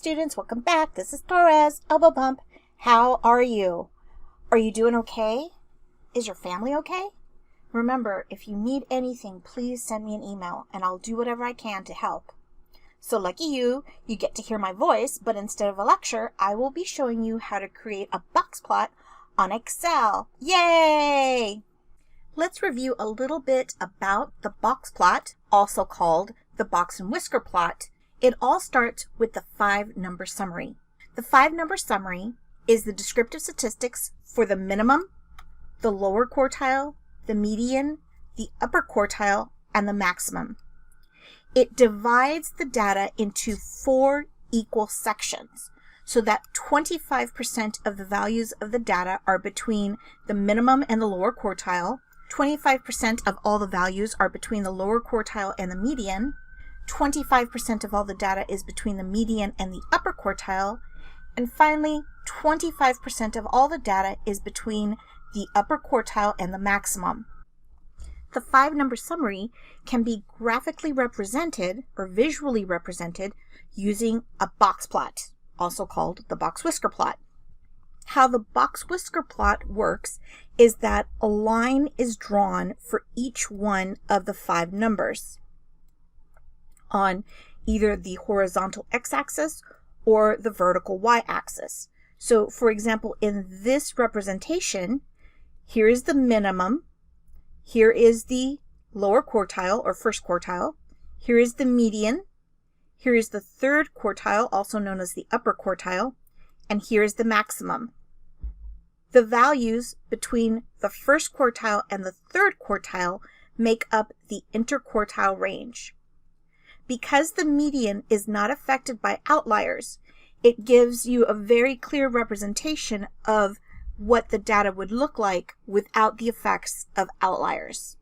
students, welcome back. This is Torres, elbow bump. How are you? Are you doing okay? Is your family okay? Remember, if you need anything, please send me an email and I'll do whatever I can to help. So lucky you get to hear my voice, but instead of a lecture, I will be showing you how to create a box plot on Excel. Yay! Let's review a little bit about the box plot, also called the box and whisker plot. It all starts with the 5-number summary. The 5-number summary is the descriptive statistics for the minimum, the lower quartile, the median, the upper quartile, and the maximum. It divides the data into 4 equal sections so that 25% of the values of the data are between the minimum and the lower quartile, 25% of all the values are between the lower quartile and the median, 25% of all the data is between the median and the upper quartile, and finally 25% of all the data is between the upper quartile and the maximum. The 5-number summary can be graphically represented or visually represented using a box plot, also called the box whisker plot. How the box whisker plot works is that a line is drawn for each one of the 5 numbers on either the horizontal x-axis or the vertical y-axis. So for example, in this representation, here is the minimum, here is the lower quartile or first quartile, here is the median, here is the third quartile, also known as the upper quartile, and here is the maximum. The values between the first quartile and the third quartile make up the interquartile range. Because the median is not affected by outliers, it gives you a very clear representation of what the data would look like without the effects of outliers.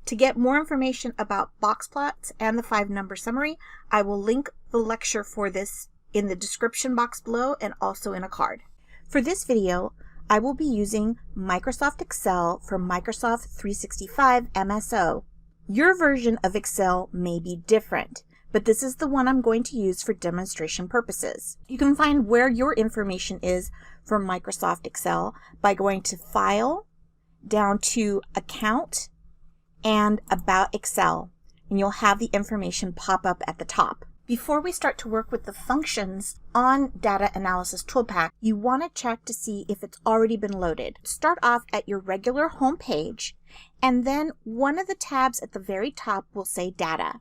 To get more information about box plots and the 5-number summary, I will link the lecture for this in the description box below and also in a card. For this video, I will be using Microsoft Excel for Microsoft 365 MSO. Your version of Excel may be different, but this is the one I'm going to use for demonstration purposes. You can find where your information is for Microsoft Excel by going to File, down to Account, and About Excel, and you'll have the information pop up at the top. Before we start to work with the functions on Data Analysis Toolpak, you want to check to see if it's already been loaded. Start off at your regular home page, and then one of the tabs at the very top will say Data.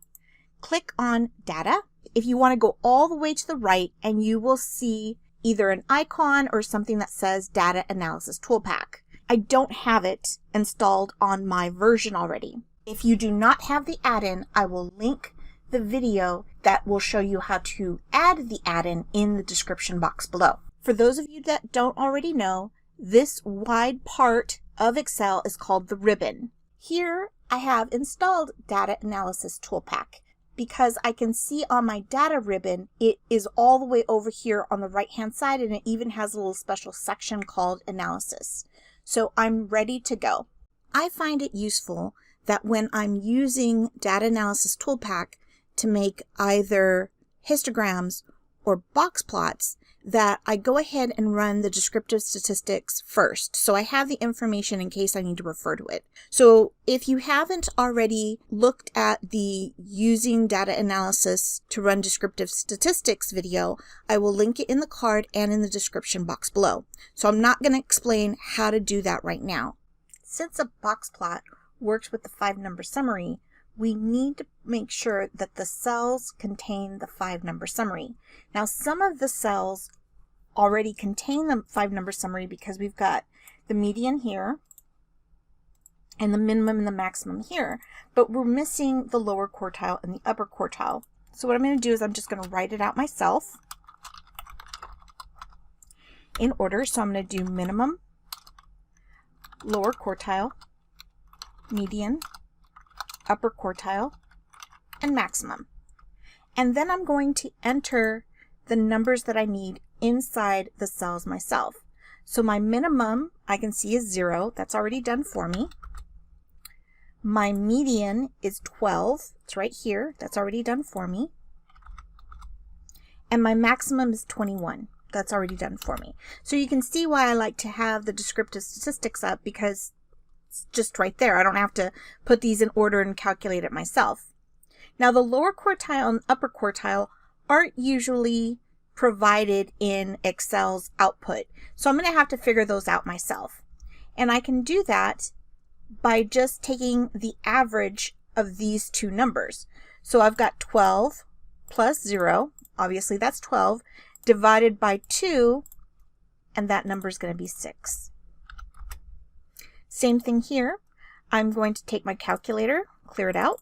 Click on Data. If you want to go all the way to the right, and you will see either an icon or something that says Data Analysis Toolpak. I don't have it installed on my version already. If you do not have the add-in, I will link the video that will show you how to add the add-in in the description box below. For those of you that don't already know, this wide part of Excel is called the ribbon. Here I have installed Data Analysis Toolpak because I can see on my data ribbon it is all the way over here on the right hand side, and it even has a little special section called Analysis. So I'm ready to go. I find it useful that when I'm using Data Analysis Toolpak to make either histograms or box plots, that I go ahead and run the descriptive statistics first, so I have the information in case I need to refer to it. So if you haven't already looked at the using data analysis to run descriptive statistics video, I will link it in the card and in the description box below. So I'm not going to explain how to do that right now. Since a box plot works with the 5-number summary, we need to make sure that the cells contain the 5-number summary. Now, some of the cells already contain the 5-number summary because we've got the median here and the minimum and the maximum here, but we're missing the lower quartile and the upper quartile. So what I'm going to do is I'm just going to write it out myself in order. So I'm going to do minimum, lower quartile, median, upper quartile, and maximum. And then I'm going to enter the numbers that I need inside the cells myself. So my minimum I can see is 0. That's already done for me. My median is 12. It's right here. That's already done for me. and my maximum is 21. That's already done for me. So you can see why I like to have the descriptive statistics up, because it's just right there. I don't have to put these in order and calculate it myself. Now the lower quartile and upper quartile aren't usually provided in Excel's output. So I'm going to have to figure those out myself. And I can do that by just taking the average of these two numbers. So I've got 12 plus 0, obviously that's 12, divided by 2, and that number is going to be 6. Same thing here. I'm going to take my calculator, clear it out,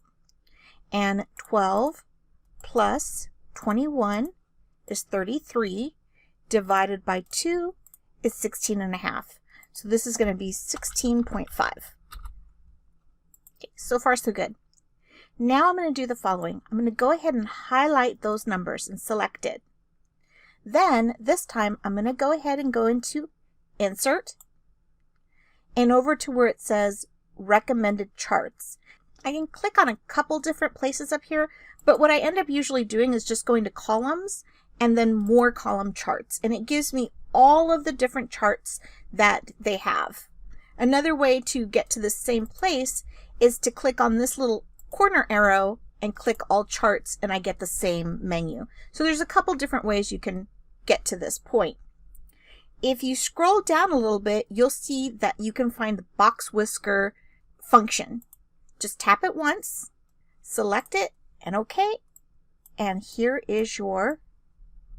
and 12 plus 21 is 33, divided by 2 is 16.5. So this is going to be 16.5. Okay, so far so good. Now I'm going to do the following. I'm going to go ahead and highlight those numbers and select it. Then this time I'm going to go ahead and go into Insert and over to where it says Recommended Charts. I can click on a couple different places up here, but what I end up usually doing is just going to Columns and then More Column Charts, and it gives me all of the different charts that they have. Another way to get to the same place is to click on this little corner arrow and click All Charts, and I get the same menu. So there's a couple different ways you can get to this point. If you scroll down a little bit, you'll see that you can find the box whisker function. Just tap it once, select it, and OK. And here is your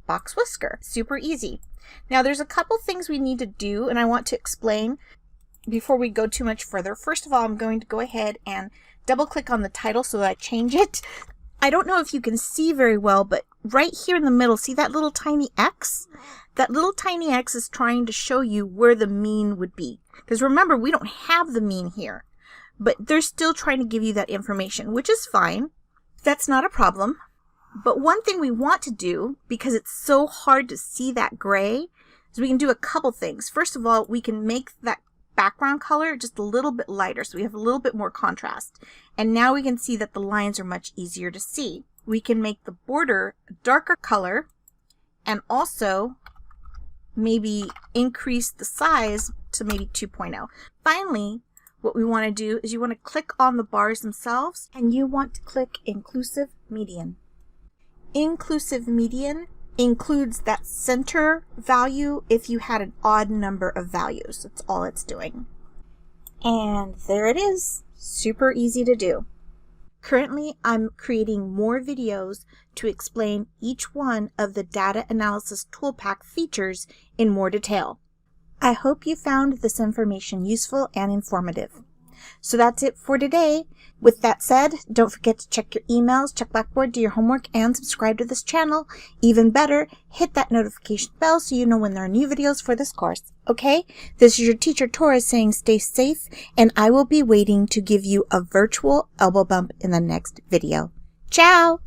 box whisker. Super easy. Now there's a couple things we need to do, and I want to explain before we go too much further. First of all, I'm going to go ahead and double click on the title so that I change it. I don't know if you can see very well, but right here in the middle, see that little tiny X? That little tiny X is trying to show you where the mean would be. Because remember, we don't have the mean here, but they're still trying to give you that information, which is fine. That's not a problem. But one thing we want to do, because it's so hard to see that gray, is we can do a couple things. First of all, we can make that background color just a little bit lighter, so we have a little bit more contrast. And now we can see that the lines are much easier to see. We can make the border a darker color and also maybe increase the size to maybe 2.0. Finally, what we want to do is you want to click on the bars themselves, and you want to click Inclusive Median. Inclusive median includes that center value if you had an odd number of values. That's all it's doing. And there it is. Super easy to do. Currently, I'm creating more videos to explain each one of the Data Analysis Toolpak features in more detail. I hope you found this information useful and informative. So that's it for today. With that said, don't forget to check your emails, check Blackboard, do your homework, and subscribe to this channel. Even better, hit that notification bell so you know when there are new videos for this course. Okay? This is your teacher Torres saying stay safe, and I will be waiting to give you a virtual elbow bump in the next video. Ciao!